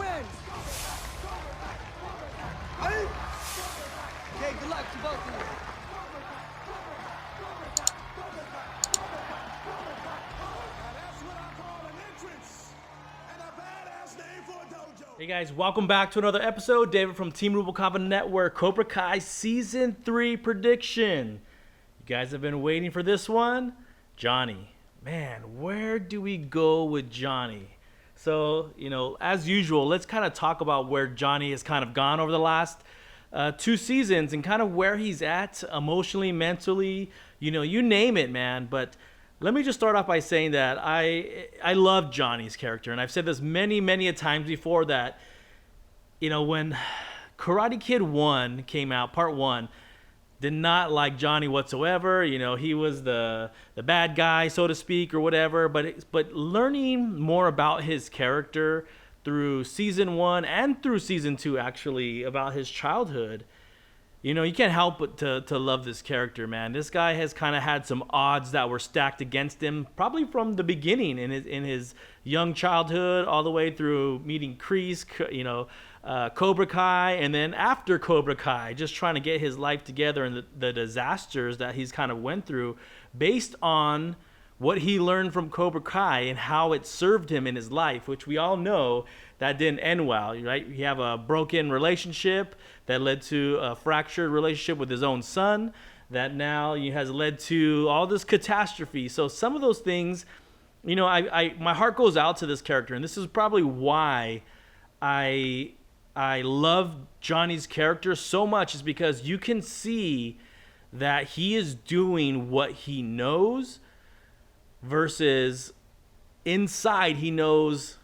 wins. Ready? Okay, good luck to both of you. Hey guys, welcome back to another episode. David from Team Rubalcava Network, Cobra Kai Season 3 prediction. You guys have been waiting for this one. Johnny. Man, where do we go with Johnny? So, as usual, let's kind of talk about where Johnny has kind of gone over the last 2 seasons and kind of where he's at emotionally, mentally, you name it, man. But let me just start off by saying that I love Johnny's character, and I've said this many a times before that, when Karate Kid 1 came out, part 1, did not like Johnny whatsoever. He was the bad guy, so to speak, or whatever. But learning more about his character through season 1 and through season 2, actually, about his childhood, you can't help but to love this character, man. This guy has kind of had some odds that were stacked against him, probably from the beginning in his young childhood, all the way through meeting Kreese, Cobra Kai, and then after Cobra Kai, just trying to get his life together and the disasters that he's kind of went through based on what he learned from Cobra Kai and how it served him in his life, which we all know that didn't end well, right? You have a broken relationship that led to a fractured relationship with his own son that now has led to all this catastrophe. So some of those things, my heart goes out to this character, and this is probably why I love Johnny's character so much, is because you can see that he is doing what he knows versus inside he knows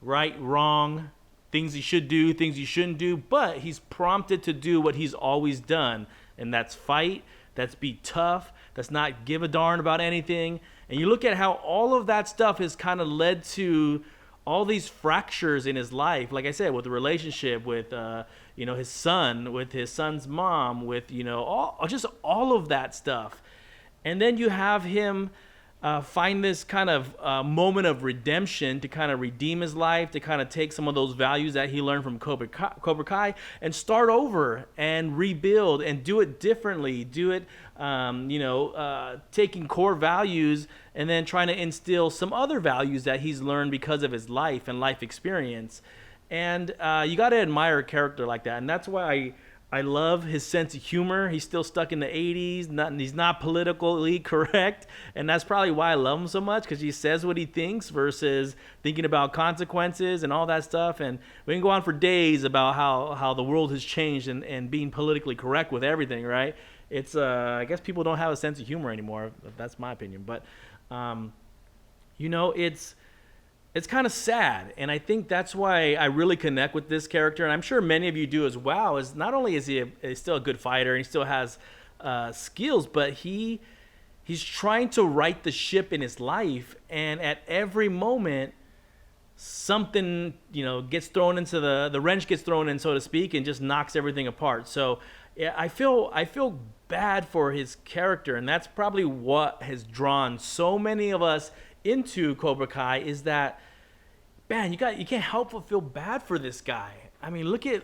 right, wrong, things he should do, things he shouldn't do, but he's prompted to do what he's always done, and that's fight, that's be tough, that's not give a darn about anything. And you look at how all of that stuff has kind of led to all these fractures in his life, like I said, with the relationship with his son, with his son's mom, with all of that stuff. And then you have him find this kind of moment of redemption to kind of redeem his life, to kind of take some of those values that he learned from Cobra Kai and start over and rebuild and do it differently, do it, taking core values and then trying to instill some other values that he's learned because of his life and life experience. And you got to admire a character like that. And that's why I love his sense of humor. He's still stuck in the 80s. He's not politically correct. And that's probably why I love him so much, because he says what he thinks versus thinking about consequences and all that stuff. And we can go on for days about how the world has changed and being politically correct with everything, right? It's I guess people don't have a sense of humor anymore. That's my opinion. But, it's kind of sad, and I think that's why I really connect with this character, and I'm sure many of you do as well. Is not only is he still a good fighter and he still has skills, but he's trying to right the ship in his life, and at every moment something gets thrown into the wrench gets thrown in, so to speak, and just knocks everything apart. So yeah, I feel bad for his character, and that's probably what has drawn so many of us into Cobra Kai, is that, man, you can't help but feel bad for this guy. I mean, look at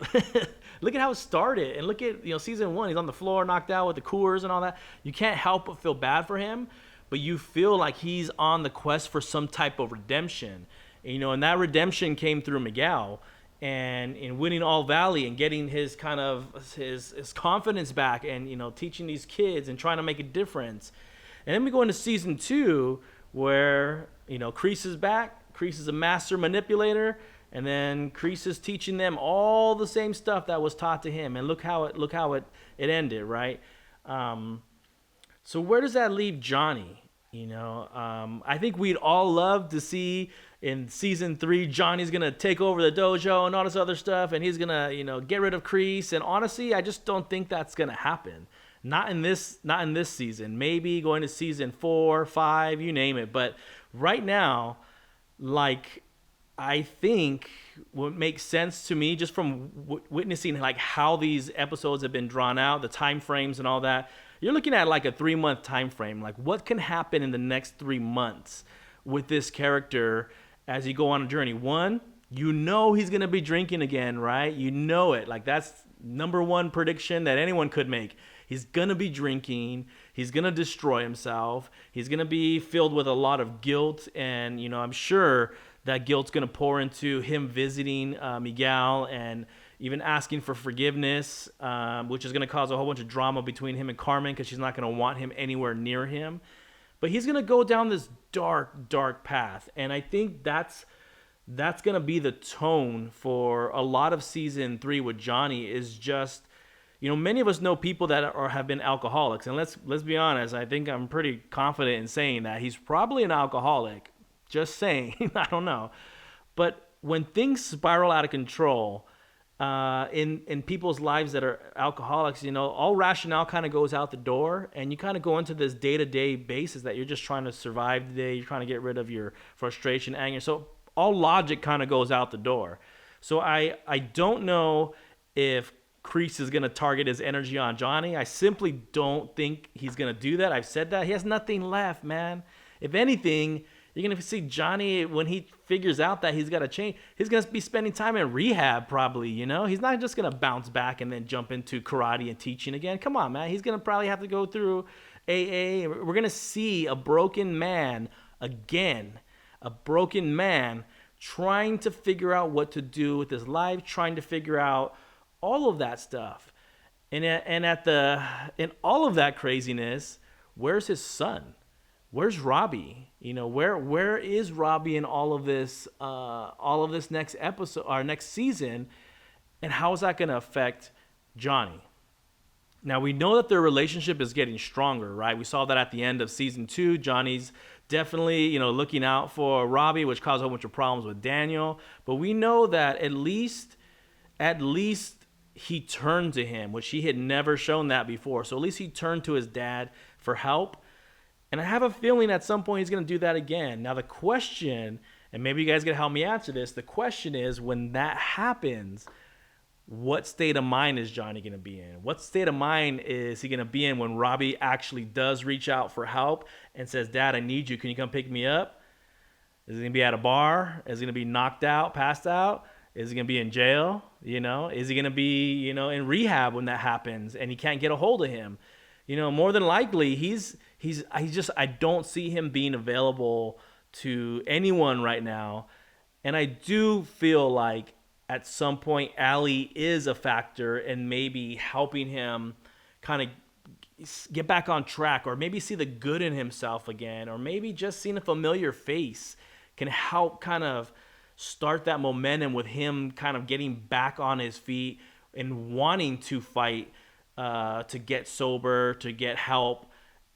look at how it started, and look at season 1. He's on the floor, knocked out with the Coors and all that. You can't help but feel bad for him, but you feel like he's on the quest for some type of redemption. And that redemption came through Miguel, and in winning All Valley and getting his kind of his confidence back, and teaching these kids and trying to make a difference. And then we go into season 2, where Kreese is back. Kreese is a master manipulator, and then Kreese is teaching them all the same stuff that was taught to him. And look how it ended, right? So where does that leave Johnny? I think we'd all love to see in season 3 Johnny's gonna take over the dojo and all this other stuff, and he's gonna get rid of Kreese. And honestly, I just don't think that's gonna happen. Not in this season. Maybe going to season 4, 5, you name it. But right now, I think what makes sense to me, just from witnessing how these episodes have been drawn out, the time frames and all that, you're looking at a 3-month time frame. What can happen in the next 3 months with this character as you go on a journey? One, You know he's going to be drinking again, right? You know it. Like, that's number one prediction that anyone could make. He's going to be drinking. He's going to destroy himself. He's going to be filled with a lot of guilt. And, I'm sure that guilt's going to pour into him visiting Miguel and even asking for forgiveness, which is going to cause a whole bunch of drama between him and Carmen because she's not going to want him anywhere near him. But he's going to go down this dark, dark path. And I think that's going to be the tone for a lot of season 3 with Johnny. Is just, many of us know people that have been alcoholics. And let's be honest, I think I'm pretty confident in saying that he's probably an alcoholic. Just saying, I don't know. But when things spiral out of control in people's lives that are alcoholics, all rationale kind of goes out the door, and you kind of go into this day-to-day basis that you're just trying to survive the day. You're trying to get rid of your frustration, anger. So all logic kind of goes out the door. So I don't know if Kreese is going to target his energy on Johnny. I simply don't think he's going to do that. I've said that. He has nothing left, man. If anything, you're going to see Johnny, when he figures out that he's got to change, he's going to be spending time in rehab probably, He's not just going to bounce back and then jump into karate and teaching again. Come on, man. He's going to probably have to go through AA. We're going to see a broken man again. A broken man trying to figure out what to do with his life, trying to figure out all of that stuff. And in all of that craziness, where's his son? Where's Robbie? Where is Robbie in all of this next episode or next season? And how is that going to affect Johnny? Now, we know that their relationship is getting stronger, right? We saw that at the end of season 2. Johnny's definitely, looking out for Robbie, which caused a whole bunch of problems with Daniel. But we know that at least he turned to him, which he had never shown that before. So at least he turned to his dad for help. And I have a feeling at some point he's going to do that again. Now the question, and maybe you guys can help me answer this, the question is, when that happens, what state of mind is Johnny going to be in? What state of mind is he going to be in when Robbie actually does reach out for help and says, Dad, I need you. Can you come pick me up? Is he going to be at a bar? Is he going to be knocked out, passed out? Is he going to be in jail? Is he going to be, in rehab when that happens and he can't get a hold of him? More than likely, I don't see him being available to anyone right now. And I do feel like at some point, Allie is a factor in maybe helping him kind of get back on track, or maybe see the good in himself again, or maybe just seeing a familiar face can help kind of start that momentum with him kind of getting back on his feet and wanting to fight, to get sober, to get help.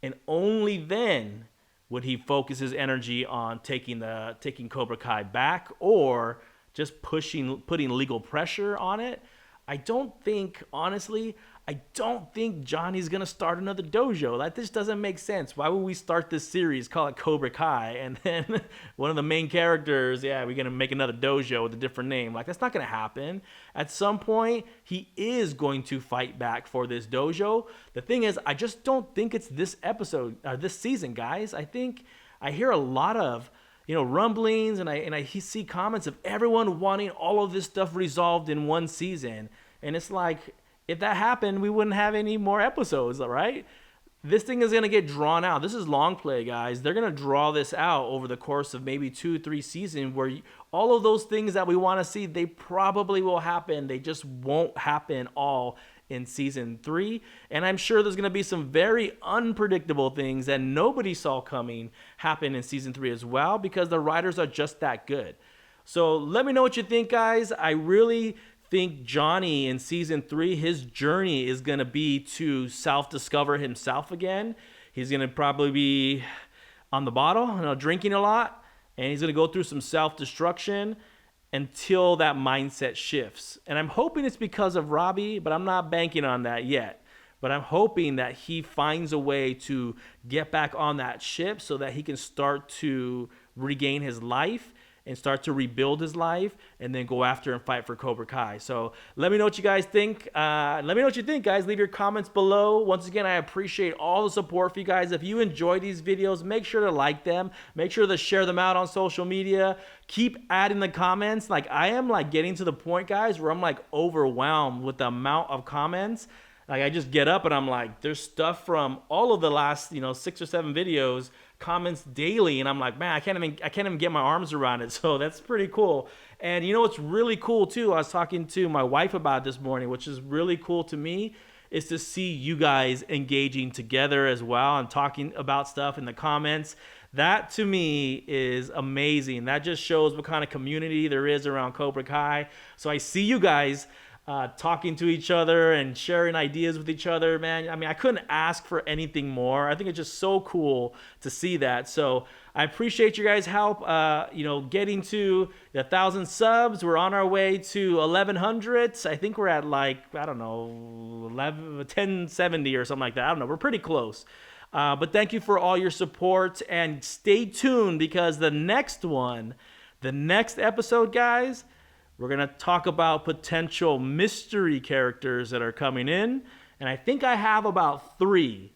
And only then would he focus his energy on taking Cobra Kai back, or just putting legal pressure on it. I don't think Johnny's going to start another dojo. That just doesn't make sense. Why would we start this series, call it Cobra Kai, and then one of the main characters, we're going to make another dojo with a different name? Like, that's not going to happen. At some point, he is going to fight back for this dojo. The thing is, I just don't think it's this episode, or this season, guys. I hear a lot of rumblings, and I see comments of everyone wanting all of this stuff resolved in one season. And it's like, if that happened, we wouldn't have any more episodes, right? This thing is going to get drawn out. This is long play, guys. They're going to draw this out over the course of maybe 2-3 seasons, where all of those things that we want to see, they probably will happen. They just won't happen all in season 3. And I'm sure there's going to be some very unpredictable things that nobody saw coming happen in season 3 as well, because the writers are just that good. So let me know what you think, guys. I really think Johnny in season 3, his journey is going to be to self-discover himself again. He's going to probably be on the bottle, drinking a lot, and he's going to go through some self-destruction until that mindset shifts. And I'm hoping it's because of Robbie, but I'm not banking on that yet. But I'm hoping that he finds a way to get back on that ship so that he can start to regain his life and start to rebuild his life and then go after and fight for Cobra Kai. So let me know what you guys think. Let me know what you think, guys. Leave your comments below. Once again, I appreciate all the support for you guys. If you enjoy these videos, make sure to like them. Make sure to share them out on social media. Keep adding the comments. Like, I am like getting to the point, guys, where I'm like overwhelmed with the amount of comments. Like, I just get up and I'm like, there's stuff from all of the last, 6 or 7 videos, comments daily, and I'm like, man, I can't even get my arms around it. So that's pretty cool. And what's really cool too, I was talking to my wife about it this morning, which is really cool to me, is to see you guys engaging together as well and talking about stuff in the comments. That to me is amazing. That just shows what kind of community there is around Cobra Kai. So I see you guys talking to each other and sharing ideas with each other, man. I mean, I couldn't ask for anything more. I think it's just so cool to see that. So I appreciate you guys' help, getting to 1,000 subs. We're on our way to 1,100. I think we're at 1070 or something like that. I don't know. We're pretty close. But thank you for all your support, and stay tuned, because the next episode, guys, we're going to talk about potential mystery characters that are coming in. And I think I have about three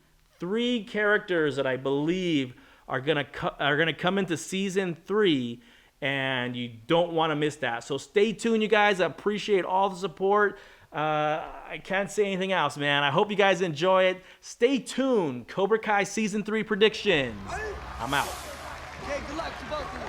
characters that I believe are going to come into season 3, and you don't want to miss that. So stay tuned, you guys. I appreciate all the support. I can't say anything else, man. I hope you guys enjoy it. Stay tuned. Cobra Kai season 3 predictions. I'm out. Okay, good luck to both of you.